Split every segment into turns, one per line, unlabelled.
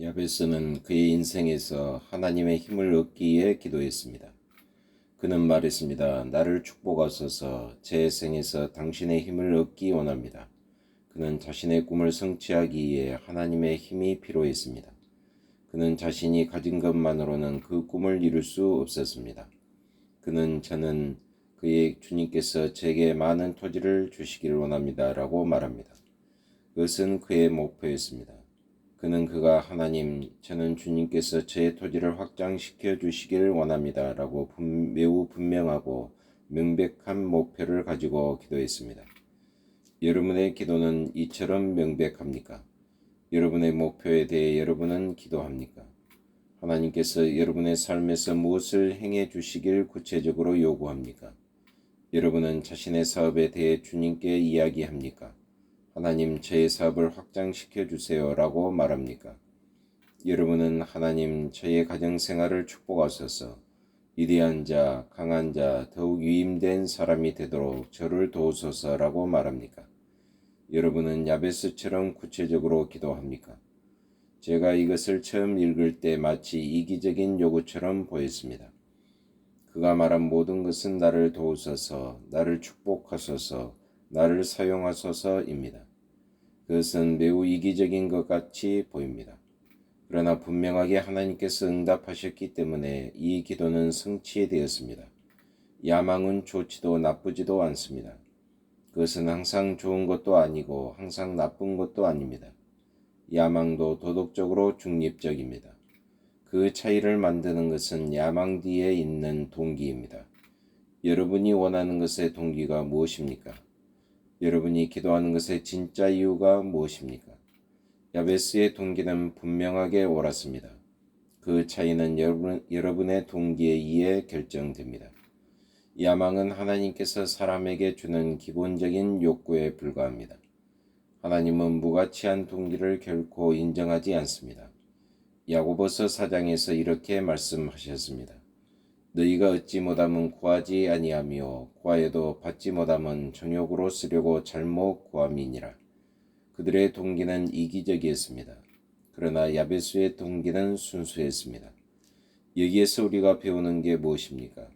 야베스는 그의 인생에서 하나님의 힘을 얻기 위해 기도했습니다. 그는 말했습니다. 나를 축복하소서. 제 생에서 당신의 힘을 얻기 원합니다. 그는 자신의 꿈을 성취하기 위해 하나님의 힘이 필요했습니다. 그는 자신이 가진 것만으로는 그 꿈을 이룰 수 없었습니다. 저는 그의 주님께서 제게 많은 토지를 주시기를 원합니다. 라고 말합니다. 그것은 그의 목표였습니다. 그가 하나님, 저는 주님께서 제 토지를 확장시켜 주시길 원합니다. 라고 매우 분명하고 명백한 목표를 가지고 기도했습니다. 여러분의 기도는 이처럼 명백합니까? 여러분의 목표에 대해 여러분은 기도합니까? 하나님께서 여러분의 삶에서 무엇을 행해 주시길 구체적으로 요구합니까? 여러분은 자신의 사업에 대해 주님께 이야기합니까? 하나님, 저의 사업을 확장시켜 주세요 라고 말합니까? 여러분은 하나님, 저의 가정생활을 축복하소서, 위대한 자, 강한 자, 더욱 위임된 사람이 되도록 저를 도우소서 라고 말합니까? 여러분은 야베스처럼 구체적으로 기도합니까? 제가 이것을 처음 읽을 때 마치 이기적인 요구처럼 보였습니다. 그가 말한 모든 것은 나를 도우소서, 나를 축복하소서, 나를 사용하소서입니다. 그것은 매우 이기적인 것 같이 보입니다. 그러나 분명하게 하나님께서 응답하셨기 때문에 이 기도는 성취되었습니다. 야망은 좋지도 나쁘지도 않습니다. 그것은 항상 좋은 것도 아니고 항상 나쁜 것도 아닙니다. 야망도 도덕적으로 중립적입니다. 그 차이를 만드는 것은 야망 뒤에 있는 동기입니다. 여러분이 원하는 것의 동기가 무엇입니까? 여러분이 기도하는 것의 진짜 이유가 무엇입니까? 야베스의 동기는 분명하게 옳았습니다. 그 차이는 여러분의 동기에 의해 결정됩니다. 야망은 하나님께서 사람에게 주는 기본적인 욕구에 불과합니다. 하나님은 무가치한 동기를 결코 인정하지 않습니다. 야고보서 4장에서 이렇게 말씀하셨습니다. 너희가 얻지 못함은 구하지 아니하며 구하여도 받지 못함은 정욕으로 쓰려고 잘못 구함이니라. 그들의 동기는 이기적이었습니다. 그러나 야베스의 동기는 순수했습니다. 여기에서 우리가 배우는 게 무엇입니까?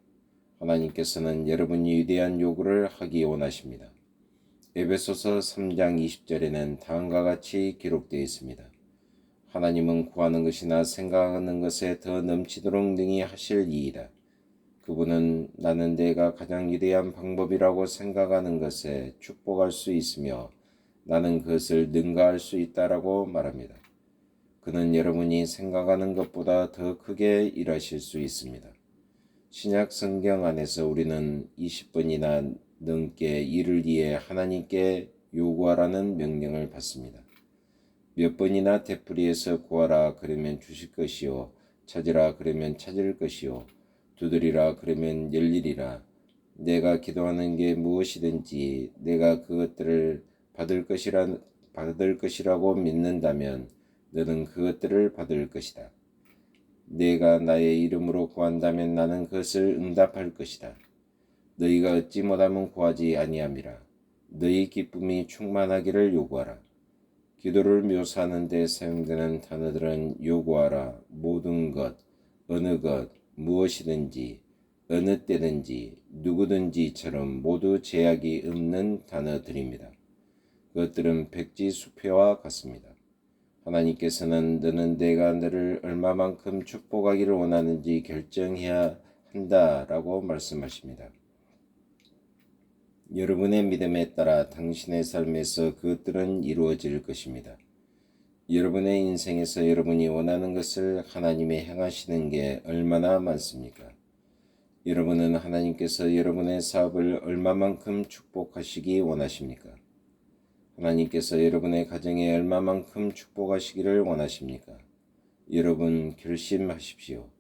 하나님께서는 여러분이 위대한 요구를 하기 원하십니다. 에베소서 3장 20절에는 다음과 같이 기록되어 있습니다. 하나님은 구하는 것이나 생각하는 것에 더 넘치도록 능히 하실 이이다. 그분은 나는 내가 가장 위대한 방법이라고 생각하는 것에 축복할 수 있으며 나는 그것을 능가할 수 있다라고 말합니다. 그는 여러분이 생각하는 것보다 더 크게 일하실 수 있습니다. 신약 성경 안에서 우리는 20번이나 넘게 이를 위해 하나님께 요구하라는 명령을 받습니다. 몇 번이나 되풀이해서 구하라 그러면 주실 것이요, 찾으라 그러면 찾을 것이요, 두드리라 그러면 열리리라. 내가 기도하는 게 무엇이든지 내가 그것들을 받을 것이라고 믿는다면 너는 그것들을 받을 것이다. 내가 나의 이름으로 구한다면 나는 그것을 응답할 것이다. 너희가 얻지 못하면 구하지 아니함이라. 너희 기쁨이 충만하기를 요구하라. 기도를 묘사하는 데 사용되는 단어들은 요구하라, 모든 것, 어느 것, 무엇이든지, 어느 때든지, 누구든지처럼 모두 제약이 없는 단어들입니다. 그것들은 백지수표와 같습니다. 하나님께서는 너는 내가 너를 얼마만큼 축복하기를 원하는지 결정해야 한다라고 말씀하십니다. 여러분의 믿음에 따라 당신의 삶에서 그것들은 이루어질 것입니다. 여러분의 인생에서 여러분이 원하는 것을 하나님이 행하시는 게 얼마나 많습니까? 여러분은 하나님께서 여러분의 사업을 얼마만큼 축복하시기 원하십니까? 하나님께서 여러분의 가정에 얼마만큼 축복하시기를 원하십니까? 여러분 결심하십시오.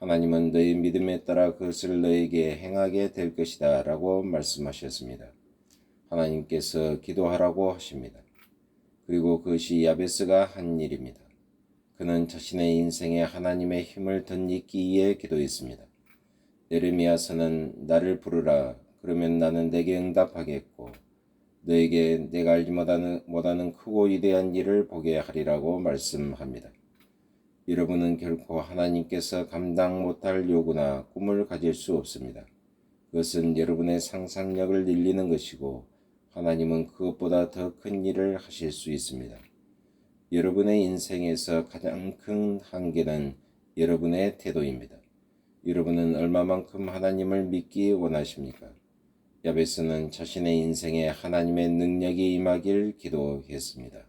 하나님은 너희 믿음에 따라 그것을 너에게 행하게 될 것이다 라고 말씀하셨습니다. 하나님께서 기도하라고 하십니다. 그리고 그것이 야베스가 한 일입니다. 그는 자신의 인생에 하나님의 힘을 덧입기 위해 기도했습니다. 예레미야서는 나를 부르라 그러면 나는 내게 응답하겠고 너에게 내가 알지 못하는 크고 위대한 일을 보게 하리라고 말씀합니다. 여러분은 결코 하나님께서 감당 못할 요구나 꿈을 가질 수 없습니다. 그것은 여러분의 상상력을 늘리는 것이고 하나님은 그것보다 더 큰 일을 하실 수 있습니다. 여러분의 인생에서 가장 큰 한계는 여러분의 태도입니다. 여러분은 얼마만큼 하나님을 믿기 원하십니까? 야베스는 자신의 인생에 하나님의 능력이 임하길 기도했습니다.